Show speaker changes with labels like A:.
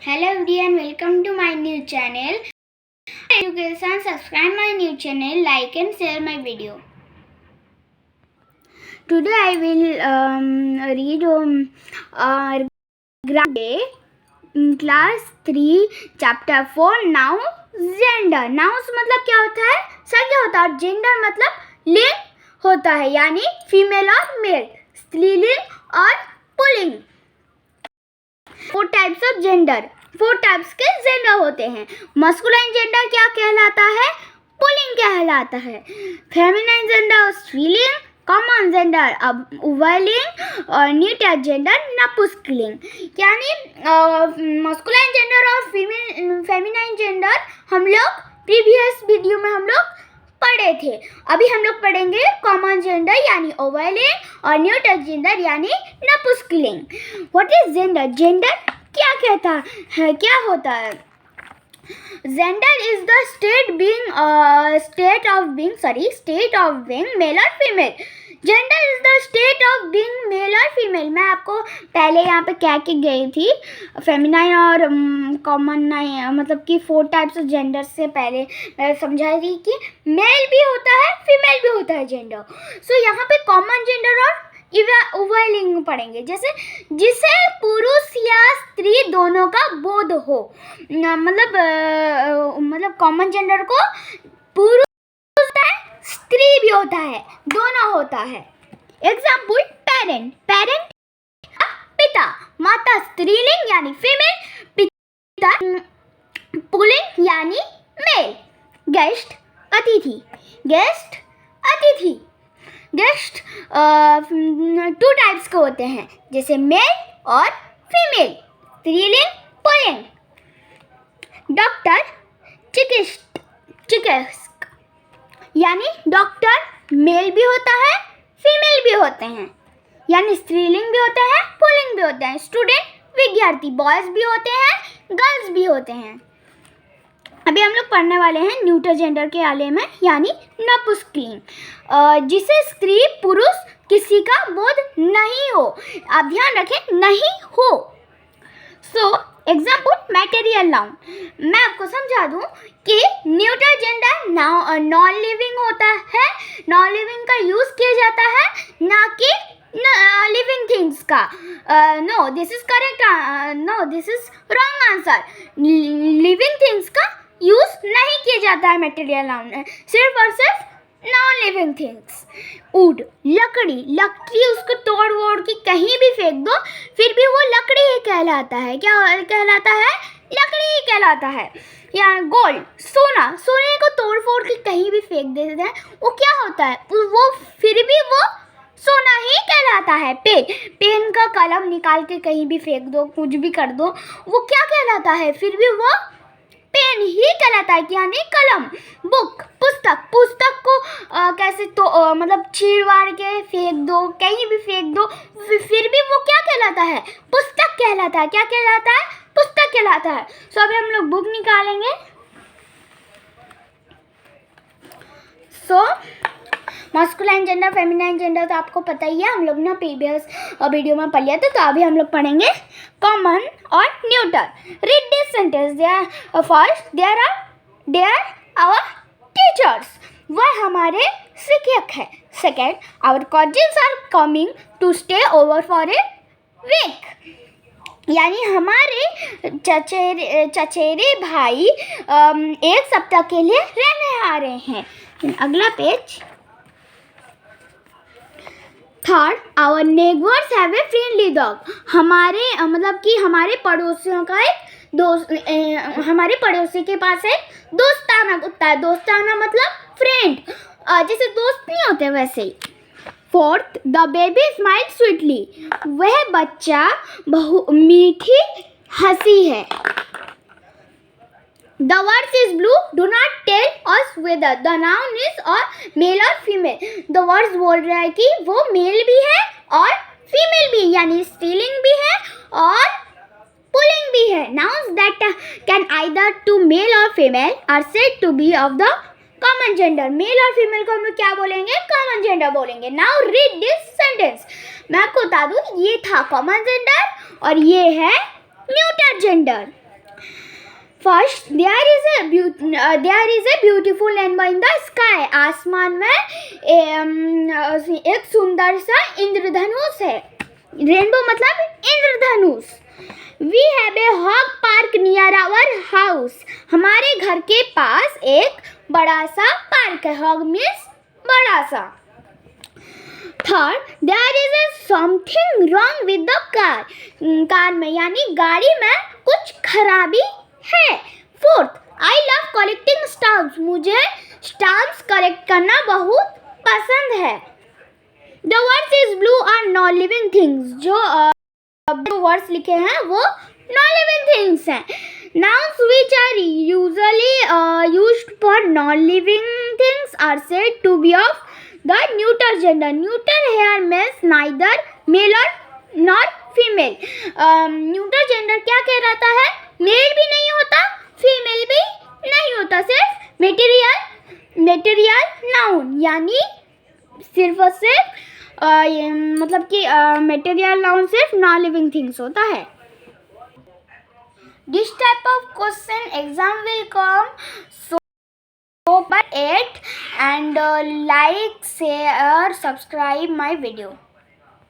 A: Hello everyone, welcome to my new channel. Education, subscribe my new channel, like and share my video. Today I will read Day class 3 chapter 4 now gender. Nouns मतलब क्या होता है? संज्ञा होता है और gender मतलब लिंग होता है, यानी फीमेल और मेल, स्त्रीलिंग और pulling. 4 types of gender, 4 types के जेंडर होते हैं। मस्कुलाइन जेंडर क्या कहलाता है? पुल्लिंग कहलाता है। फेमिनाइन जेंडर स्त्रीलिंग, कॉमन जेंडर उभयलिंग और न्यूट्रल जेंडर नपुंसकलिंग। यानी मस्कुलाइन जेंडर और फेमिनाइन जेंडर हम लोग प्रीवियस वीडियो में हम लोग पढ़े थे। अभी हम लोग पढ़ेंगे कॉमन जेंडर यानी ओवरलिंग और न्यूट्रल जेंडर यानी नपुंसकलिंग। What is gender? जेंडर क्या कहता है, क्या होता है? Gender is the state of being male और female. Gender is the state of being male और फीमेल। मैं आपको पहले यहाँ पे कह के गई थी फेमिनाइन और कॉमन मतलब कि 4 टाइप्स ऑफ जेंडर से पहले मैं समझा रही कि मेल भी होता है फीमेल भी होता है जेंडर। सो यहाँ पे कॉमन जेंडर और उभयलिंग पढ़ेंगे, जैसे जिसे पुरुष या स्त्री दोनों का बोध हो। मतलब कॉमन जेंडर को पुरुष होता है, स्त्री भी होता है, दोनों होता है। एग्जाम्पल पेरेंट, पेरेंट पिता, माता स्त्रीलिंग यानी फीमेल, पिता पुल्लिंग यानी मेल। गेस्ट अतिथि, गेस्ट अतिथि, गेस्ट 2 टाइप्स के होते हैं, जैसे मेल और फीमेल, स्त्रीलिंग पुल्लिंग। डॉक्टर चिकित्सक यानी डॉक्टर मेल भी होता है फीमेल भी होते हैं, यानी स्त्रीलिंग भी होता है पुल्लिंग भी होते हैं। स्टूडेंट विद्यार्थी, बॉयज भी होते हैं गर्ल्स भी होते हैं। अभी हम लोग पढ़ने वाले हैं न्यूट्रल जेंडर के बारे में, यानी नपुंसकलिंग, जिसे स्त्री पुरुष किसी का बोध नहीं हो। आप ध्यान रखें, नहीं हो। So example material noun. मैं आपको समझा दूं कि न्यूट्रल जेंडर नॉन लिविंग होता है, नॉन लिविंग का यूज किया जाता है, ना कि लिविंग थिंग्स का। No this is correct, no this is wrong answer. Living things का यूज नहीं किया जाता है मटेरियल नाउन में, सिर्फ और सिर्फ नॉन लिविंग थिंग्स। वुड लकड़ी, लकड़ी उसको तोड़ वोड़ के कहीं भी फेंक दो फिर भी वो लकड़ी ही कहलाता है। क्या कहलाता है? लकड़ी ही कहलाता है। या गोल्ड सोना, सोने को तोड़ फोड़ के कहीं भी फेंक देते हैं, वो क्या होता है? वो फिर भी वो सोना ही कहलाता है। पेन, पेन का कलम निकाल के कहीं भी फेंक दो, कुछ भी कर दो, वो क्या कहलाता है? फिर भी वो पेन ही कहलाता है, यानी कलम। बुक पुस्तक, पुस्तक को कैसे तो मतलब चीरवाड़ के फेंक दो, कहीं भी फेंक दो, फिर भी वो क्या कहलाता है? पुस्तक कहलाता है। क्या कहलाता है? पुस्तक कहलाता है। सो अभी हम लोग बुक निकालेंगे। सो मस्कुलाइन जेंडर फेमिनाइन जेंडर तो आपको पता ही है, हम लोग ना प्रीवियस वीडियो में पढ़ लिया था। तो अभी हम लोग पढ़ेंगे कॉमन और neutral. Read this sentence. First they're our teachers, वह हमारे शिक्षक है। Second our cousins are coming to stay over for a week, यानी हमारे चचेरे भाई 1 सप्ताह के लिए रहने आ रहे हैं। अगला page. Third our neighbours have a friendly dog, हमारे मतलब कि हमारे पड़ोसियों का एक दोस्त, हमारे पड़ोसी के पास एक दोस्ताना कुत्ता है। दोस्ताना मतलब फ्रेंड, जैसे दोस्त नहीं होते वैसे ही। Fourth the baby smile sweetly, वह बच्चा मीठी हंसी है। The words is blue. Do not tell us whether the noun is or male or female. The words बोल रहा है कि वो मेल भी है और फीमेल भी, यानी स्त्रीलिंग भी है और पुल्लिंग भी है। Nouns that can either to male or female are said to be of the common gender. Male और फीमेल को हम लोग क्या बोलेंगे? कॉमन जेंडर बोलेंगे। Now read this sentence. मैं आपको बता दूँ, ये था कॉमन जेंडर और ये है neutral gender. First there is a beautiful rainbow in the sky. आसमान में एक सुंदर सा इंद्रधनुष है. रेनबो मतलब इंद्रधनुष. We have a hog park near our house. हमारे घर के पास एक बड़ा सा पार्क है. हॉग मीन्स बड़ा सा. Third, there is a something wrong with the car. Car में यानी गाड़ी में कुछ खराबी है. Fourth, I love collecting stamps. मुझे स्टाम्प्स कलेक्ट करना बहुत पसंद है. The words is blue are non living things. जो वर्ड्स लिखे हैं वो नॉन लिविंग थिंग्स हैं. Nouns which are usually used for non-living things are said to be of the neuter gender. Neuter here means neither male or nor female. Neuter gender क्या कह रहता है? Mail भी नहीं होता, फीमेल भी नहीं होता, सिर्फ मेटेरियल नाउन. यानी सिर्फ और सिर्फ मतलब कि मेटेरियल नाउन सिर्फ नॉन लिविंग थिंग्स होता है. This type of question exam will come. So by 8 and like, share, subscribe my video.